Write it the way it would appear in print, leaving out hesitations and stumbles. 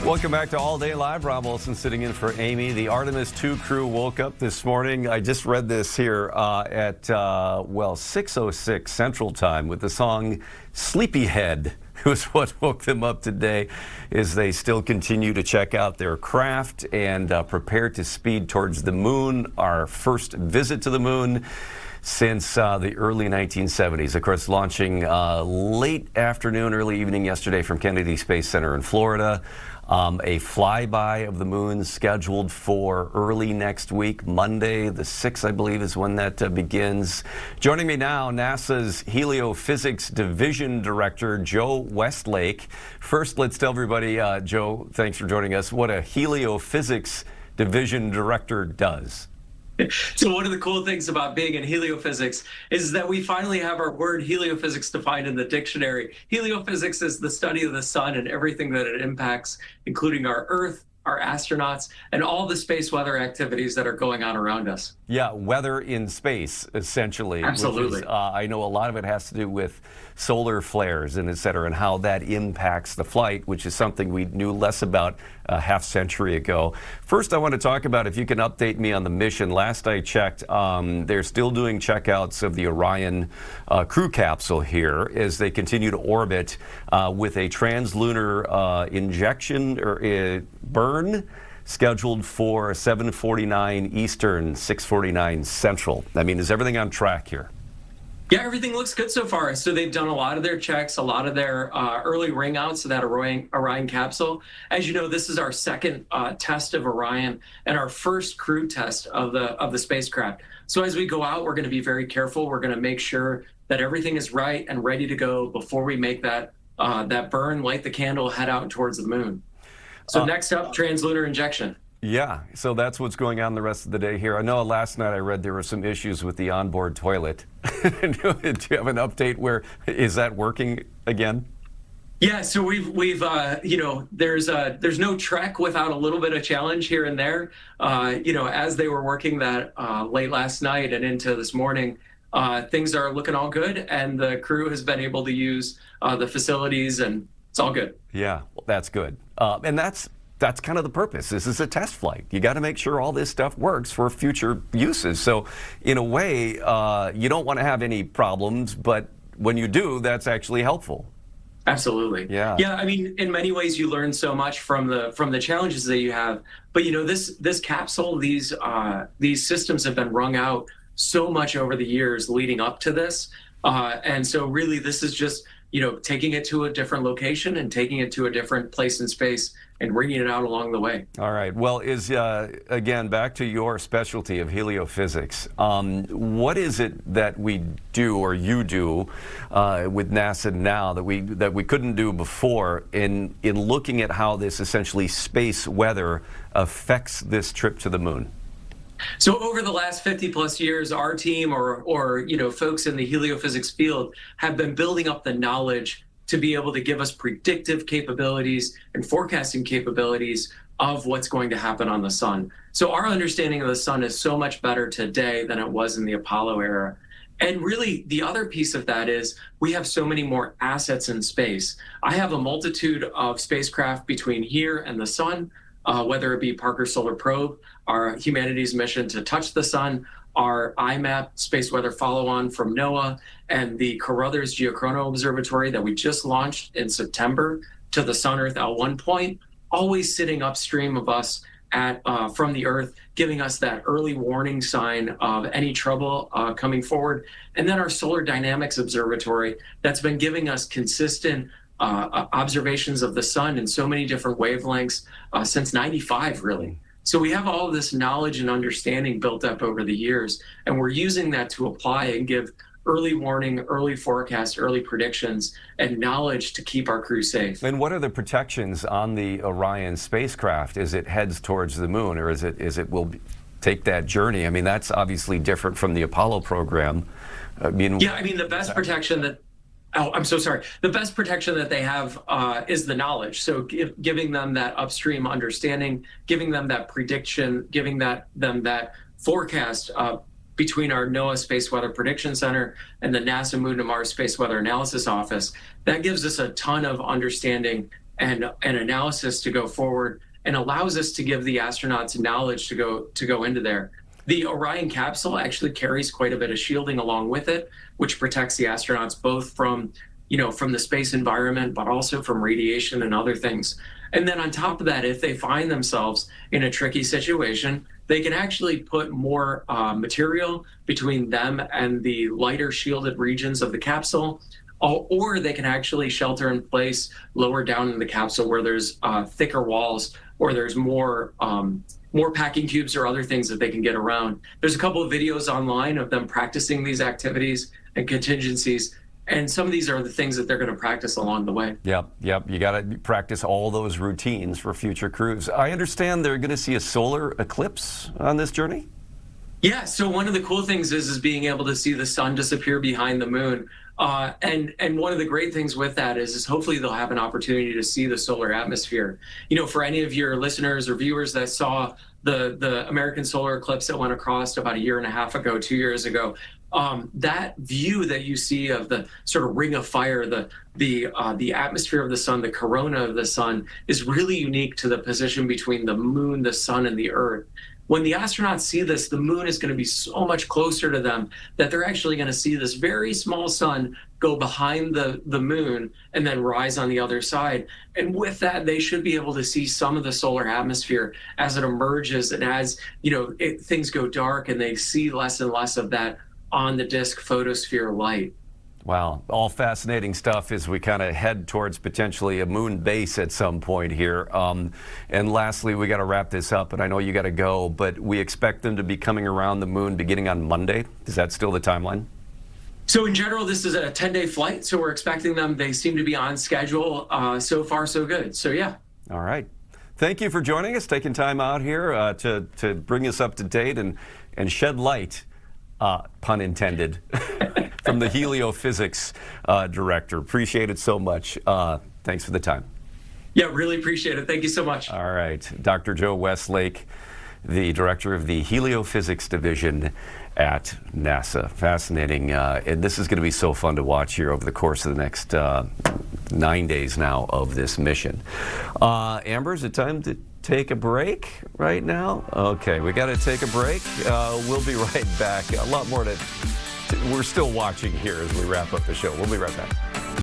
Welcome back to All Day Live. Rob Wilson sitting in for Amy. The Artemis II crew woke up this morning. I just read this here at 6:06 Central Time with the song Sleepyhead. It was what woke them up today as they still continue to check out their craft and prepare to speed towards the moon, our first visit to the moon since the early 1970s. Of course, launching late afternoon, early evening yesterday from Kennedy Space Center in Florida. A flyby of the moon scheduled for early next week. Monday, the 6th, I believe, is when that begins. Joining me now, NASA's Heliophysics Division Director, Joe Westlake. First, let's tell everybody, Joe, thanks for joining us, what a Heliophysics Division Director does. So one of the cool things about being in heliophysics is that we finally have our word heliophysics defined in the dictionary. Heliophysics is the study of the sun and everything that it impacts, including our Earth, our astronauts, and all the space weather activities that are going on around us. Yeah, weather in space, essentially. Absolutely. Which is, I know a lot of it has to do with solar flares and et cetera, and how that impacts the flight, which is something we knew less about a half century ago. First, I want to talk about, if you can update me on the mission. Last I checked, they're still doing checkouts of the Orion crew capsule here as they continue to orbit with a translunar injection or burn scheduled for 7:49 Eastern, 6:49 Central. I mean, is everything on track here? Yeah, everything looks good so far. So they've done a lot of their checks, a lot of their early ring outs of that Orion capsule. As you know, this is our second test of Orion and our first crew test of the spacecraft. So as we go out, we're going to be very careful. We're going to make sure that everything is right and ready to go before we make that burn, light the candle, head out towards the moon. So next up, translunar injection. Yeah, so that's what's going on the rest of the day here. I know last night I read there were some issues with the onboard toilet. Do you have an update where is that working again? Yeah, so we've there's no trek without a little bit of challenge here and there. As they were working that late last night and into this morning, things are looking all good, and the crew has been able to use the facilities, and it's all good. Yeah, well, that's good, and that's kind of the purpose. This is a test flight. You got to make sure all this stuff works for future uses. So in a way, you don't want to have any problems, but when you do, that's actually helpful. Absolutely. Yeah. Yeah. I mean, in many ways, you learn so much from the challenges that you have. But this capsule, these systems have been wrung out so much over the years leading up to this, and so really, this is just taking it to a different location and taking it to a different place in space and bringing it out along the way. All right. Well, again, back to your specialty of heliophysics. What is it that we do, or you do, with NASA now that we couldn't do before in looking at how this essentially space weather affects this trip to the moon? So over the last 50 plus years, our team or folks in the heliophysics field have been building up the knowledge to be able to give us predictive capabilities and forecasting capabilities of what's going to happen on the sun. So our understanding of the sun is so much better today than it was in the Apollo era. And really, the other piece of that is we have so many more assets in space. I have a multitude of spacecraft between here and the sun, whether it be Parker Solar Probe, our humanities mission to touch the sun, our IMAP space weather follow-on from NOAA, and the Carruthers Geochrono Observatory that we just launched in September to the Sun-Earth L1 point, always sitting upstream of us from the Earth, giving us that early warning sign of any trouble coming forward. And then our Solar Dynamics Observatory that's been giving us consistent observations of the sun in so many different wavelengths since '95, really. So we have all of this knowledge and understanding built up over the years, and we're using that to apply and give early warning, early forecast, early predictions, and knowledge to keep our crew safe. And what are the protections on the Orion spacecraft as it heads towards the moon, or as it will take that journey? I mean, that's obviously different from the Apollo program. The best protection that Oh, I'm so sorry. The best protection that they have is the knowledge. So giving them that upstream understanding, giving them that prediction, giving them that forecast between our NOAA Space Weather Prediction Center and the NASA Moon to Mars Space Weather Analysis Office, that gives us a ton of understanding and analysis to go forward, and allows us to give the astronauts knowledge to go into there. The Orion capsule actually carries quite a bit of shielding along with it, which protects the astronauts both from the space environment, but also from radiation and other things. And then on top of that, if they find themselves in a tricky situation, they can actually put more material between them and the lighter shielded regions of the capsule, or they can actually shelter in place lower down in the capsule where there's thicker walls, or there's more packing cubes or other things that they can get around. There's a couple of videos online of them practicing these activities and contingencies. And some of these are the things that they're going to practice along the way. Yep. You got to practice all those routines for future crews. I understand they're going to see a solar eclipse on this journey? Yeah, so one of the cool things is being able to see the sun disappear behind the moon. And one of the great things with that is hopefully they'll have an opportunity to see the solar atmosphere. For any of your listeners or viewers that saw the American solar eclipse that went across about a year and a half ago, 2 years ago, that view that you see of the sort of ring of fire, the atmosphere of the sun, the corona of the sun, is really unique to the position between the moon, the sun, and the earth. When the astronauts see this, the moon is going to be so much closer to them that they're actually going to see this very small sun go behind the moon and then rise on the other side. And with that, they should be able to see some of the solar atmosphere as it emerges, and as things go dark and they see less and less of that on the disk photosphere light. Wow, all fascinating stuff as we kind of head towards potentially a moon base at some point here. And lastly, we got to wrap this up, and I know you got to go, but we expect them to be coming around the moon beginning on Monday. Is that still the timeline? So in general, this is a 10-day flight, so we're expecting them. They seem to be on schedule. So far, so good. So yeah. All right. Thank you for joining us, taking time out here to bring us up to date and shed light, pun intended, from the Heliophysics director. Appreciate it so much. Thanks for the time. Yeah, really appreciate it. Thank you so much. All right. Dr. Joe Westlake, the director of the Heliophysics division at NASA. Fascinating. And this is going to be so fun to watch here over the course of the next 9 days now of this mission. Amber, is it time to take a break right now? Okay, we got to take a break. We'll be right back. A lot more we're still watching here as we wrap up the show. We'll be right back.